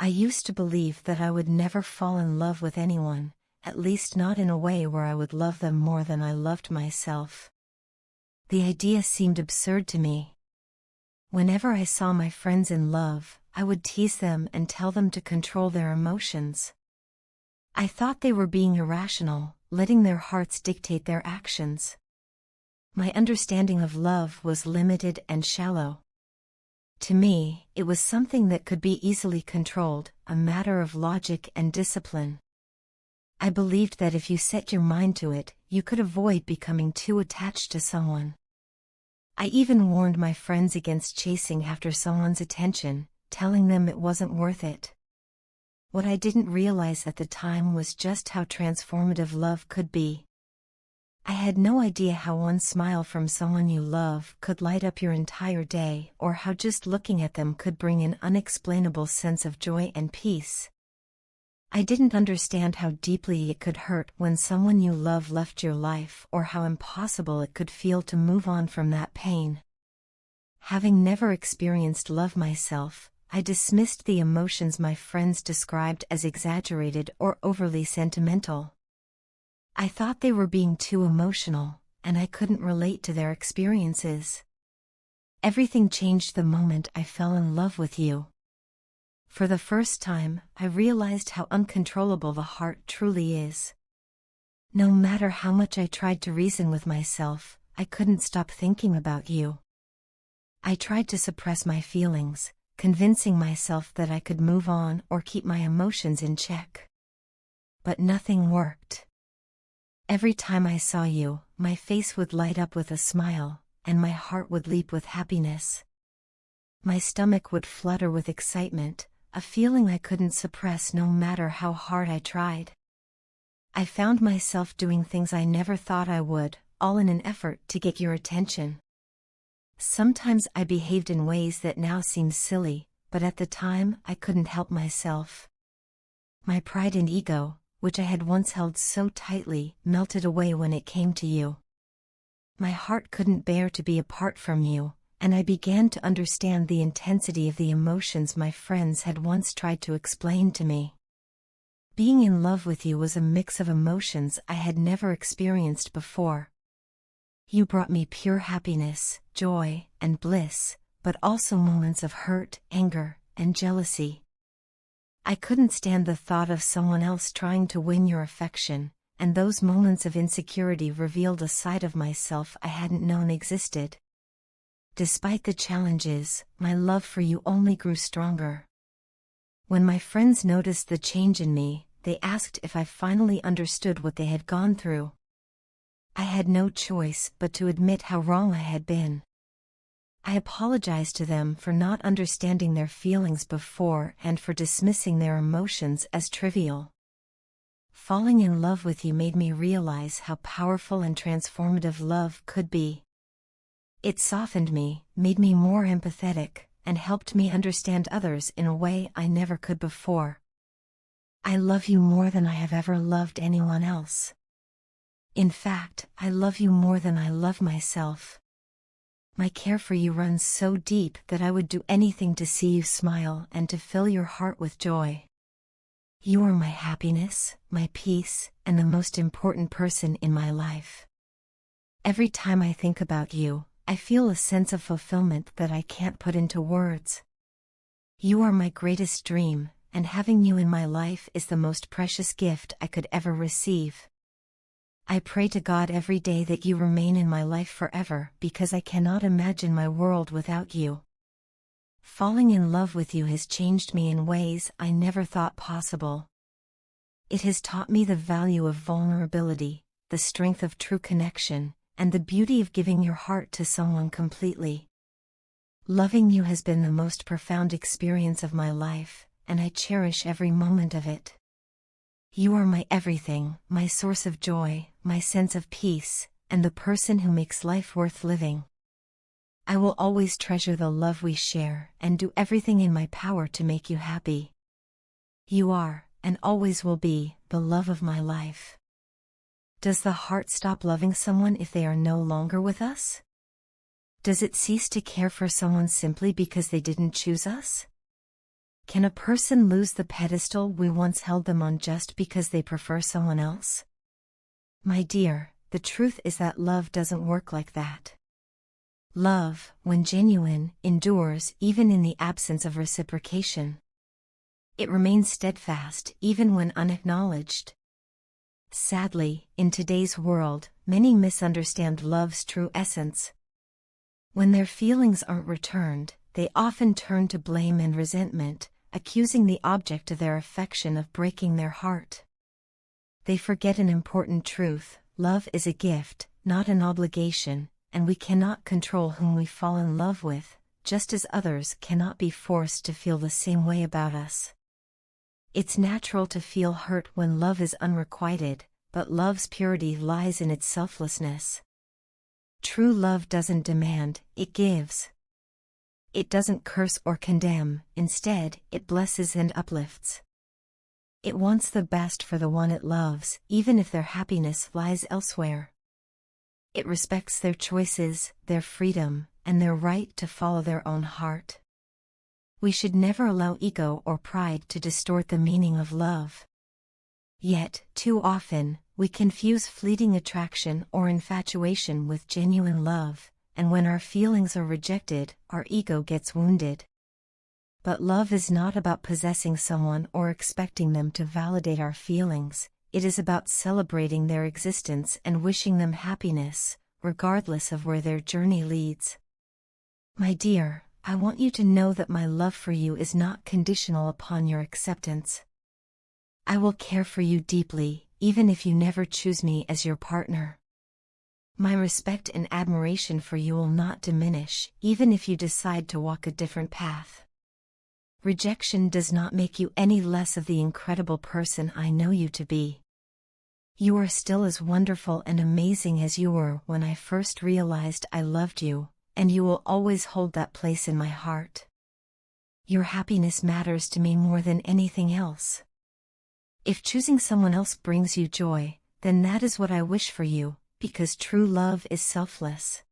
I used to believe that I would never fall in love with anyone, at least not in a way where I would love them more than I loved myself. The idea seemed absurd to me. Whenever I saw my friends in love, I would tease them and tell them to control their emotions. I thought they were being irrational, letting their hearts dictate their actions. My understanding of love was limited and shallow. To me, it was something that could be easily controlled, a matter of logic and discipline. I believed that if you set your mind to it, you could avoid becoming too attached to someone. I even warned my friends against chasing after someone's attention, telling them it wasn't worth it. What I didn't realize at the time was just how transformative love could be. I had no idea how one smile from someone you love could light up your entire day, or how just looking at them could bring an unexplainable sense of joy and peace. I didn't understand how deeply it could hurt when someone you love left your life, or how impossible it could feel to move on from that pain. Having never experienced love myself, I dismissed the emotions my friends described as exaggerated or overly sentimental. I thought they were being too emotional, and I couldn't relate to their experiences. Everything changed the moment I fell in love with you. For the first time, I realized how uncontrollable the heart truly is. No matter how much I tried to reason with myself, I couldn't stop thinking about you. I tried to suppress my feelings, convincing myself that I could move on or keep my emotions in check. But nothing worked. Every time I saw you, my face would light up with a smile, and my heart would leap with happiness. My stomach would flutter with excitement, a feeling I couldn't suppress no matter how hard I tried. I found myself doing things I never thought I would, all in an effort to get your attention. Sometimes I behaved in ways that now seem silly, but at the time I couldn't help myself. My pride and ego, which I had once held so tightly, melted away when it came to you. My heart couldn't bear to be apart from you, and I began to understand the intensity of the emotions my friends had once tried to explain to me. Being in love with you was a mix of emotions I had never experienced before. You brought me pure happiness, joy, and bliss, but also moments of hurt, anger, and jealousy. I couldn't stand the thought of someone else trying to win your affection, and those moments of insecurity revealed a side of myself I hadn't known existed. Despite the challenges, my love for you only grew stronger. When my friends noticed the change in me, they asked if I finally understood what they had gone through. I had no choice but to admit how wrong I had been. I apologized to them for not understanding their feelings before and for dismissing their emotions as trivial. Falling in love with you made me realize how powerful and transformative love could be. It softened me, made me more empathetic, and helped me understand others in a way I never could before. I love you more than I have ever loved anyone else. In fact, I love you more than I love myself. My care for you runs so deep that I would do anything to see you smile and to fill your heart with joy. You are my happiness, my peace, and the most important person in my life. Every time I think about you, I feel a sense of fulfillment that I can't put into words. You are my greatest dream, and having you in my life is the most precious gift I could ever receive. I pray to God every day that you remain in my life forever because I cannot imagine my world without you. Falling in love with you has changed me in ways I never thought possible. It has taught me the value of vulnerability, the strength of true connection, and the beauty of giving your heart to someone completely. Loving you has been the most profound experience of my life, and I cherish every moment of it. You are my everything, my source of joy, my sense of peace, and the person who makes life worth living. I will always treasure the love we share and do everything in my power to make you happy. You are, and always will be, the love of my life. Does the heart stop loving someone if they are no longer with us? Does it cease to care for someone simply because they didn't choose us? Can a person lose the pedestal we once held them on just because they prefer someone else? My dear, the truth is that love doesn't work like that. Love, when genuine, endures even in the absence of reciprocation. It remains steadfast even when unacknowledged. Sadly, in today's world, many misunderstand love's true essence. When their feelings aren't returned, they often turn to blame and resentment, accusing the object of their affection of breaking their heart. They forget an important truth: love is a gift, not an obligation, and we cannot control whom we fall in love with, just as others cannot be forced to feel the same way about us. It's natural to feel hurt when love is unrequited, but love's purity lies in its selflessness. True love doesn't demand, it gives. It doesn't curse or condemn, instead, it blesses and uplifts. It wants the best for the one it loves, even if their happiness lies elsewhere. It respects their choices, their freedom, and their right to follow their own heart. We should never allow ego or pride to distort the meaning of love. Yet, too often, we confuse fleeting attraction or infatuation with genuine love, and when our feelings are rejected, our ego gets wounded. But love is not about possessing someone or expecting them to validate our feelings. It is about celebrating their existence and wishing them happiness, regardless of where their journey leads. My dear, I want you to know that my love for you is not conditional upon your acceptance. I will care for you deeply, even if you never choose me as your partner. My respect and admiration for you will not diminish, even if you decide to walk a different path. Rejection does not make you any less of the incredible person I know you to be. You are still as wonderful and amazing as you were when I first realized I loved you, and you will always hold that place in my heart. Your happiness matters to me more than anything else. If choosing someone else brings you joy, then that is what I wish for you, because true love is selfless.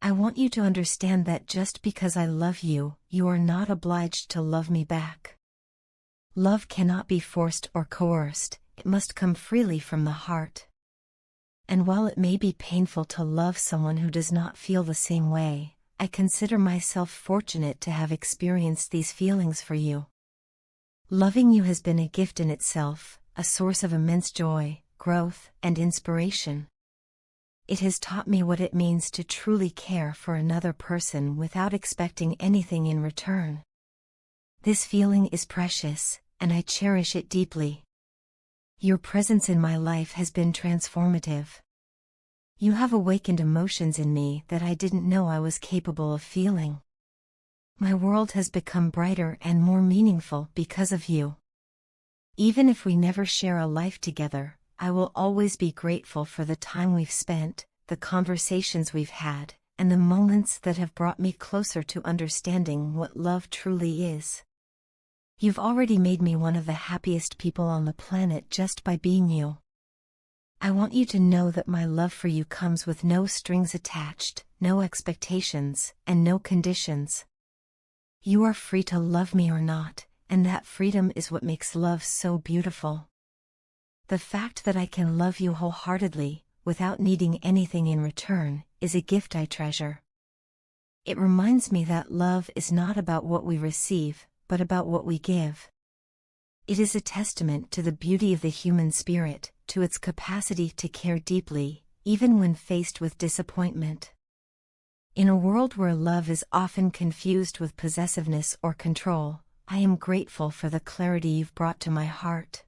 I want you to understand that just because I love you, you are not obliged to love me back. Love cannot be forced or coerced, it must come freely from the heart. And while it may be painful to love someone who does not feel the same way, I consider myself fortunate to have experienced these feelings for you. Loving you has been a gift in itself, a source of immense joy, growth, and inspiration. It has taught me what it means to truly care for another person without expecting anything in return. This feeling is precious, and I cherish it deeply. Your presence in my life has been transformative. You have awakened emotions in me that I didn't know I was capable of feeling. My world has become brighter and more meaningful because of you. Even if we never share a life together, I will always be grateful for the time we've spent, the conversations we've had, and the moments that have brought me closer to understanding what love truly is. You've already made me one of the happiest people on the planet just by being you. I want you to know that my love for you comes with no strings attached, no expectations, and no conditions. You are free to love me or not, and that freedom is what makes love so beautiful. The fact that I can love you wholeheartedly, without needing anything in return, is a gift I treasure. It reminds me that love is not about what we receive, but about what we give. It is a testament to the beauty of the human spirit, to its capacity to care deeply, even when faced with disappointment. In a world where love is often confused with possessiveness or control, I am grateful for the clarity you've brought to my heart.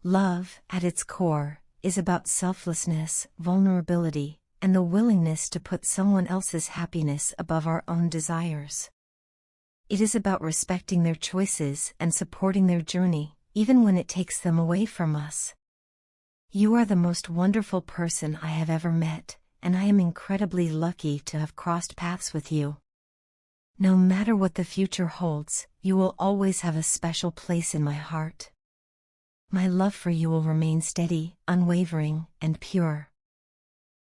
Love, at its core, is about selflessness, vulnerability, and the willingness to put someone else's happiness above our own desires. It is about respecting their choices and supporting their journey, even when it takes them away from us. You are the most wonderful person I have ever met, and I am incredibly lucky to have crossed paths with you. No matter what the future holds, you will always have a special place in my heart. My love for you will remain steady, unwavering, and pure.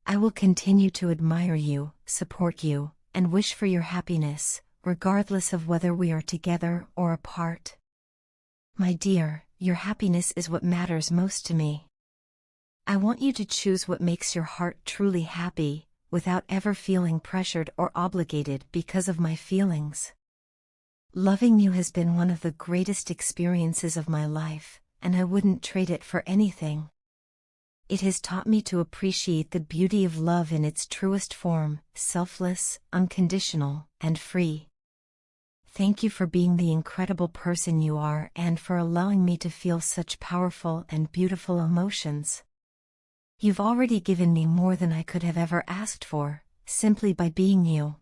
I will continue to admire you, support you, and wish for your happiness, regardless of whether we are together or apart. My dear, your happiness is what matters most to me. I want you to choose what makes your heart truly happy, without ever feeling pressured or obligated because of my feelings. Loving you has been one of the greatest experiences of my life, and I wouldn't trade it for anything. It has taught me to appreciate the beauty of love in its truest form, selfless, unconditional, and free. Thank you for being the incredible person you are and for allowing me to feel such powerful and beautiful emotions. You've already given me more than I could have ever asked for, simply by being you.